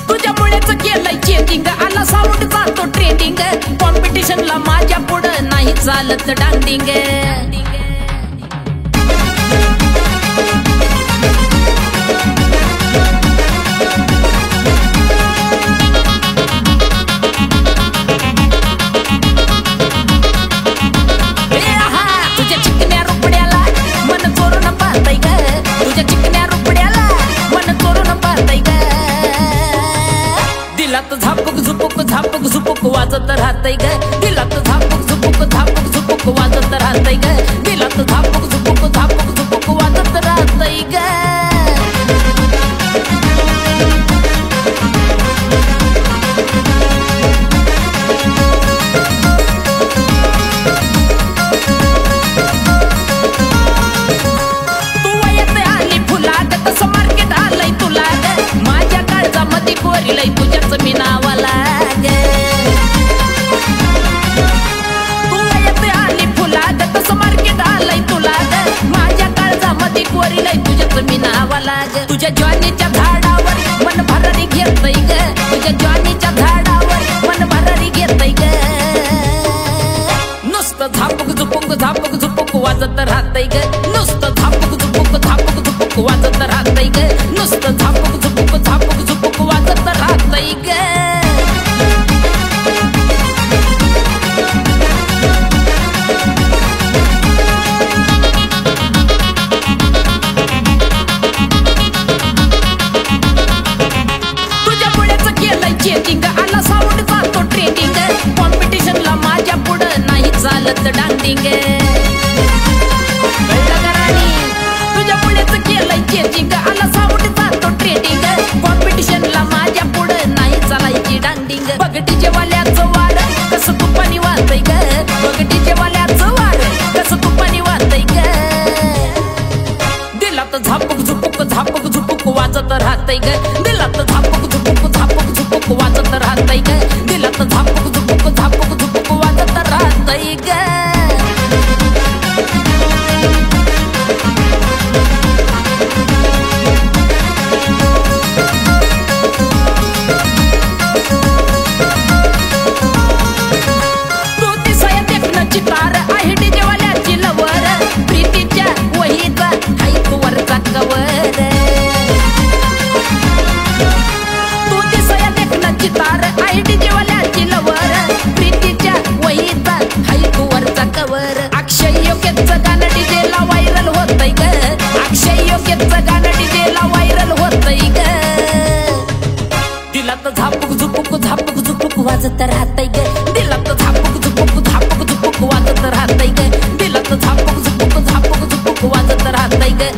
तुझ्यामुळेच केलंय चेंजिंग, आला साऊंड जातो ट्रेंडिंग, कॉम्पिटिशनला माझ्या पुढं नाही चालत डांडिंग। दिलात झापूक झुपूक झापूक झुपूक वाजत राहतय ग, दिलात झापूक झुपूक झापूक झुपूक वाजत राहतय ग, दिलात झापूक झुपूक झापूक झुपूक वाजत राहतय ग। तू वयात आली फुलाग तसं मार्केट आलंय तुला ग, माझ्या काळजामध्ये कोरिलंय तुझ्याच मी नावाला ग। तू वयात आली फुलाग तसं मार्केट आलंय तुला ग, माझ्या काळजामध्ये कोरिलंय तुझ्याच मी नावाला ग। तुझ्या ज्वानीच्या झाडावर मन भरारी घेतय ग, तुझ्या ज्वानीच्या झाडावर मन भरारी घेतय ग। नुसतं झापूक झुपूक झापूक झुपूक वाजत राहतय ग, नुसतं झापूक झुपूक झापूक झुपूक वाजत राहतय ग, नुसतं झापूक झुपूक झापूक झुपूक वाजत राहतय ग। तुझ्यामुळेच केलंय चेंजिंग, आला साऊंड जातो ट्रेंडिंग, कॉम्पिटिशनला माझ्या पुढं नाही चालत डांडिंग। तुझ्यामुळेच केलंय चेंजिंग, आला साऊंड जातो ट्रेंडिंग, कॉम्पिटिशनला माझ्या पुढं नाही चालायची डांडिंग। बघ डीजे वाल्याचं वार कसं तुपानी वाजतय ग, बघ डीजे वाल्याचं वार कसं तुपानी वाजतय ग। दिलात झापूक झुपूक झापूक झुपूक वाजत राहतय ग, दिलात झापूक झुपूक झापूक झुपूक वाजत राहतय ग, दिलात झापूक झुपूक झापूक झुपूक वाजत राहतय ग। चितार आहे डीजेवाल्याची लवर, प्रीतीच्या वहीचा हाईकवरचा कवर। तू दिसया देखणं चितार आहे डीजेवाल्याची लवर, प्रीतीच्या वहीचा हाईकवरचा कवर। अक्षय योग्यचं गाणं डीजेला व्हायरल होतय ग, अक्षय योग्यचं गाणं डीजेला व्हायरल होतय ग। दिलात झापूक झुपूक झापूक झुपूक वाजत राहतय ग, दिलात झापूक झुपूक झापूक झुपूक वाजत राहतय ग, दिलात झापूक झुपूक झापूक झुपूक वाजत राहतय ग।